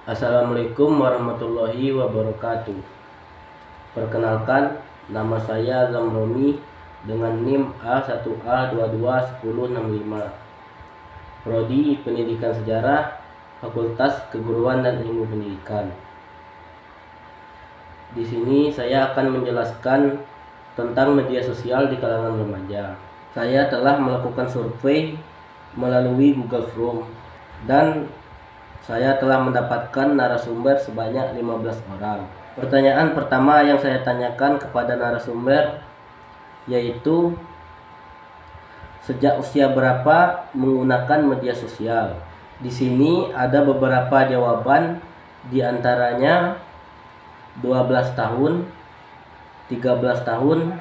Assalamualaikum warahmatullahi wabarakatuh. Perkenalkan, nama saya Zamromi dengan NIM A1A221065. Prodi Pendidikan Sejarah, Fakultas Keguruan dan Ilmu Pendidikan. Di sini saya akan menjelaskan tentang media sosial di kalangan remaja. Saya telah melakukan survei melalui Google Form dan saya telah mendapatkan narasumber sebanyak 15 orang. Pertanyaan pertama yang saya tanyakan kepada narasumber yaitu sejak usia berapa menggunakan media sosial. Di sini ada beberapa jawaban, di antaranya 12 tahun, 13 tahun,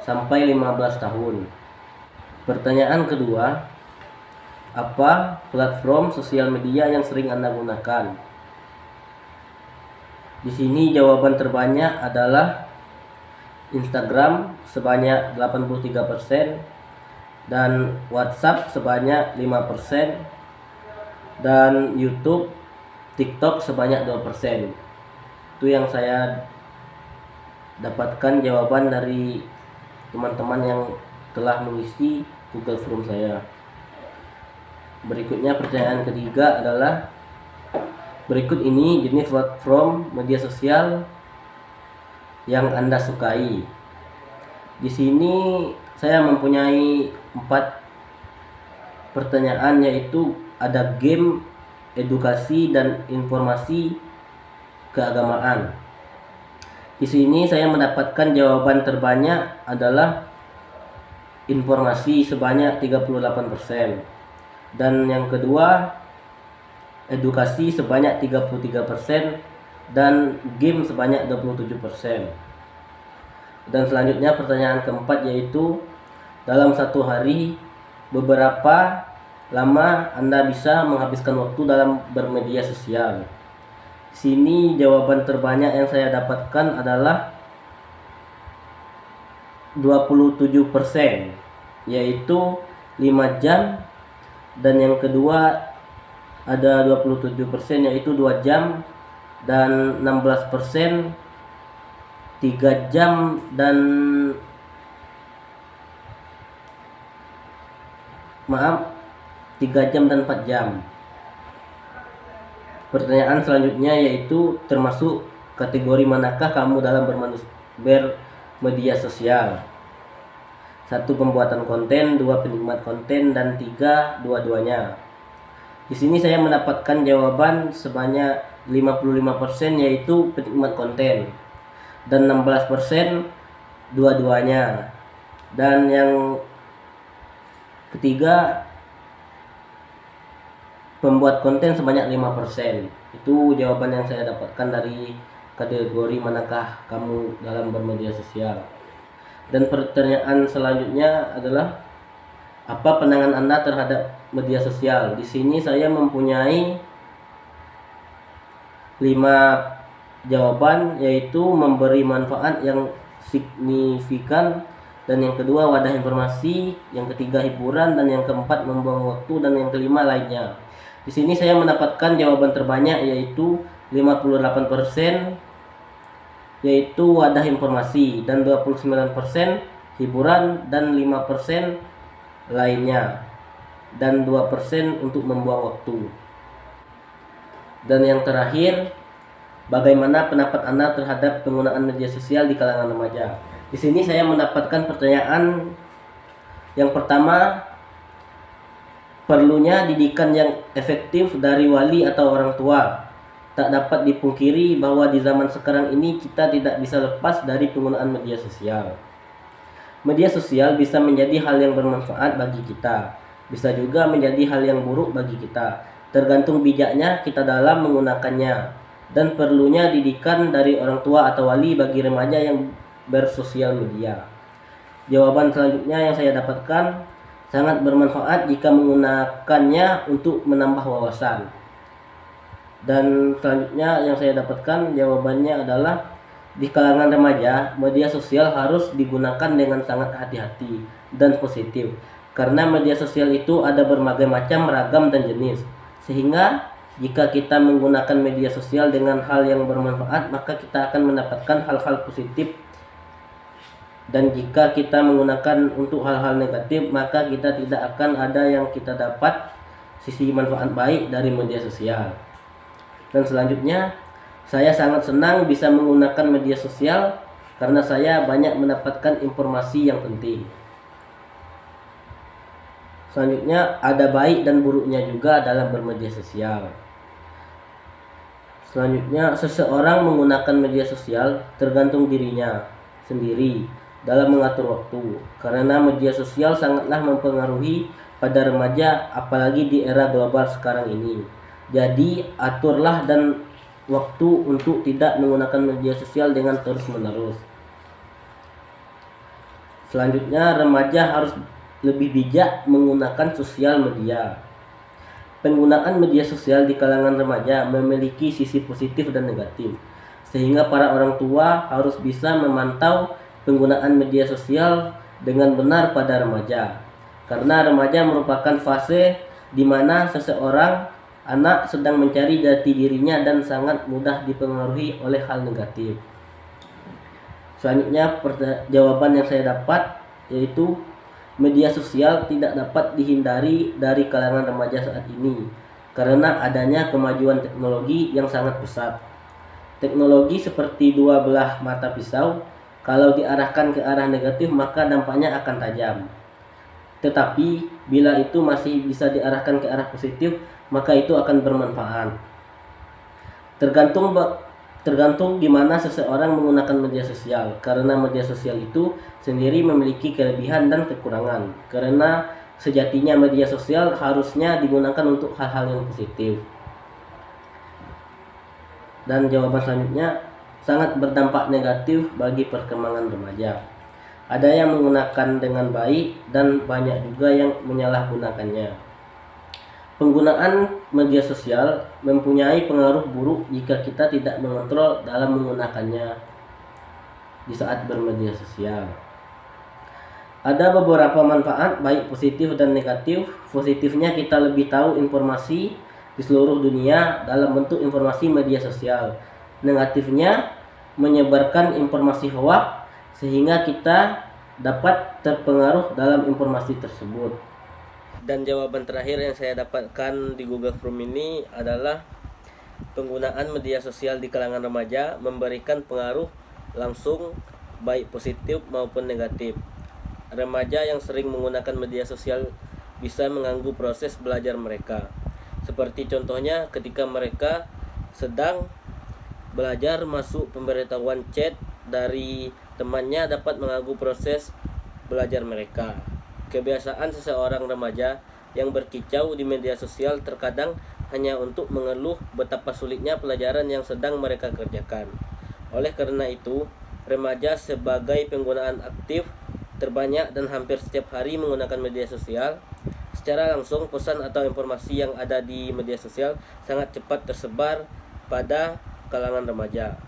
sampai 15 tahun. Pertanyaan kedua, apa platform sosial media yang sering Anda gunakan? Di sini jawaban terbanyak adalah Instagram sebanyak 83% dan WhatsApp sebanyak 5% dan YouTube, TikTok sebanyak 2%. Itu yang saya dapatkan jawaban dari teman-teman yang telah mengisi Google Form saya. Berikutnya pertanyaan ketiga adalah berikut ini jenis platform media sosial yang Anda sukai. Di sini saya mempunyai 4 pertanyaan, yaitu ada game, edukasi, dan informasi keagamaan. Di sini saya mendapatkan jawaban terbanyak adalah informasi sebanyak 38%. Dan yang kedua, edukasi sebanyak 33% dan game sebanyak 27%. Dan selanjutnya pertanyaan keempat yaitu dalam satu hari beberapa lama Anda bisa menghabiskan waktu dalam bermedia sosial. Di sini jawaban terbanyak yang saya dapatkan adalah 27%, yaitu 5 jam. Dan yang kedua ada 27% yaitu 2 jam, dan 16% 3 jam, dan 3 jam dan 4 jam. Pertanyaan selanjutnya yaitu termasuk kategori manakah kamu dalam bermedia sosial? 1. Pembuatan konten, 2. Penikmat konten, dan 3. Dua-duanya. Di sini saya mendapatkan jawaban sebanyak 55% yaitu penikmat konten, dan 16% dua-duanya. Dan yang ketiga, pembuat konten sebanyak 5%. Itu jawaban yang saya dapatkan dari kategori manakah kamu dalam bermedia sosial. Dan pertanyaan selanjutnya adalah apa pandangan Anda terhadap media sosial? Di sini saya mempunyai 5 jawaban, yaitu memberi manfaat yang signifikan, dan yang kedua wadah informasi, yang ketiga hiburan, dan yang keempat membuang waktu, dan yang kelima lainnya. Di sini saya mendapatkan jawaban terbanyak yaitu 58%, yaitu wadah informasi, dan 29% hiburan, dan 5% lainnya, dan 2% untuk membuang waktu. Dan yang terakhir, bagaimana pendapat Anda terhadap penggunaan media sosial di kalangan remaja? Di sini saya mendapatkan pertanyaan yang pertama, perlunya didikan yang efektif dari wali atau orang tua. Tak dapat dipungkiri bahwa di zaman sekarang ini kita tidak bisa lepas dari penggunaan media sosial. Media sosial bisa menjadi hal yang bermanfaat bagi kita, bisa juga menjadi hal yang buruk bagi kita, tergantung bijaknya kita dalam menggunakannya. Dan perlunya didikan dari orang tua atau wali bagi remaja yang bersosial media. Jawaban selanjutnya yang saya dapatkan, sangat bermanfaat jika menggunakannya untuk menambah wawasan. Dan selanjutnya yang saya dapatkan jawabannya adalah di kalangan remaja, media sosial harus digunakan dengan sangat hati-hati dan positif, karena media sosial itu ada berbagai macam, ragam, dan jenis, sehingga Jika kita menggunakan media sosial dengan hal yang bermanfaat, maka kita akan mendapatkan hal-hal positif. Dan jika kita menggunakan untuk hal-hal negatif, maka kita tidak akan ada yang kita dapat sisi manfaat baik dari media sosial. Dan selanjutnya, saya sangat senang bisa menggunakan media sosial karena saya banyak mendapatkan informasi yang penting. Selanjutnya, ada baik dan buruknya juga dalam bermedia sosial. Selanjutnya, seseorang menggunakan media sosial tergantung dirinya sendiri dalam mengatur waktu, karena media sosial sangatlah mempengaruhi pada remaja, apalagi di era global sekarang ini. Jadi, aturlah dan waktu untuk tidak menggunakan media sosial dengan terus-menerus. Selanjutnya, remaja harus lebih bijak menggunakan sosial media. Penggunaan media sosial di kalangan remaja memiliki sisi positif dan negatif, sehingga para orang tua harus bisa memantau penggunaan media sosial dengan benar pada remaja. Karena remaja merupakan fase di mana seseorang anak sedang mencari jati dirinya dan sangat mudah dipengaruhi oleh hal negatif. Selanjutnya, jawaban yang saya dapat yaitu media sosial tidak dapat dihindari dari kalangan remaja saat ini karena adanya kemajuan teknologi yang sangat pesat. Teknologi seperti dua belah mata pisau, kalau diarahkan ke arah negatif maka dampaknya akan tajam. Tetapi bila itu masih bisa diarahkan ke arah positif, maka itu akan bermanfaat. Tergantung gimana seseorang menggunakan media sosial, karena media sosial itu sendiri memiliki kelebihan dan kekurangan. Karena sejatinya media sosial harusnya digunakan untuk hal-hal yang positif. Dan jawaban selanjutnya, sangat berdampak negatif bagi perkembangan remaja. Ada yang menggunakan dengan baik dan banyak juga yang menyalahgunakannya. Penggunaan media sosial mempunyai pengaruh buruk jika kita tidak mengontrol dalam menggunakannya di saat bermedia sosial. Ada beberapa manfaat baik positif dan negatif. Positifnya kita lebih tahu informasi di seluruh dunia dalam bentuk informasi media sosial. Negatifnya menyebarkan informasi hoak sehingga kita dapat terpengaruh dalam informasi tersebut. Dan jawaban terakhir yang saya dapatkan di Google Form ini adalah penggunaan media sosial di kalangan remaja memberikan pengaruh langsung baik positif maupun negatif. Remaja yang sering menggunakan media sosial bisa mengganggu proses belajar mereka. Seperti contohnya ketika mereka sedang belajar, masuk pemberitahuan chat dari temannya dapat mengganggu proses belajar mereka. Kebiasaan seseorang remaja yang berkicau di media sosial terkadang hanya untuk mengeluh betapa sulitnya pelajaran yang sedang mereka kerjakan. Oleh karena itu, remaja sebagai penggunaan aktif terbanyak dan hampir setiap hari menggunakan media sosial. Secara langsung, pesan atau informasi yang ada di media sosial sangat cepat tersebar pada kalangan remaja.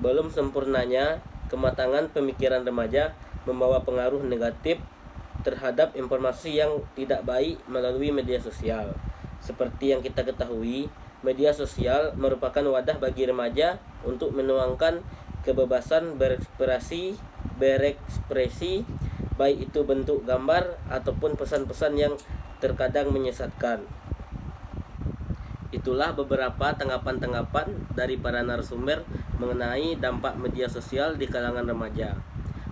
Belum sempurnanya kematangan pemikiran remaja membawa pengaruh negatif terhadap informasi yang tidak baik melalui media sosial. Seperti yang kita ketahui, media sosial merupakan wadah bagi remaja untuk menuangkan kebebasan berekspresi, baik itu bentuk gambar ataupun pesan-pesan yang terkadang menyesatkan. Itulah beberapa tanggapan-tanggapan dari para narasumber mengenai dampak media sosial di kalangan remaja.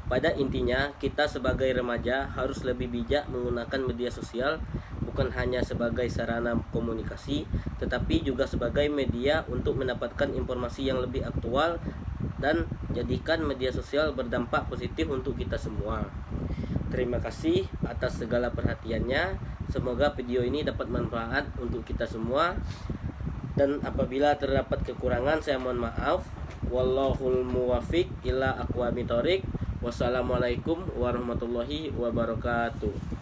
Pada intinya, kita sebagai remaja harus lebih bijak menggunakan media sosial, bukan hanya sebagai sarana komunikasi, tetapi juga sebagai media untuk mendapatkan informasi yang lebih aktual dan jadikan media sosial berdampak positif untuk kita semua. Terima kasih atas segala perhatiannya. Semoga video ini dapat manfaat untuk kita semua. Dan apabila terdapat kekurangan, saya mohon maaf. Wallahul muwafiq ila aqwamit thoriq. Wassalamualaikum warahmatullahi wabarakatuh.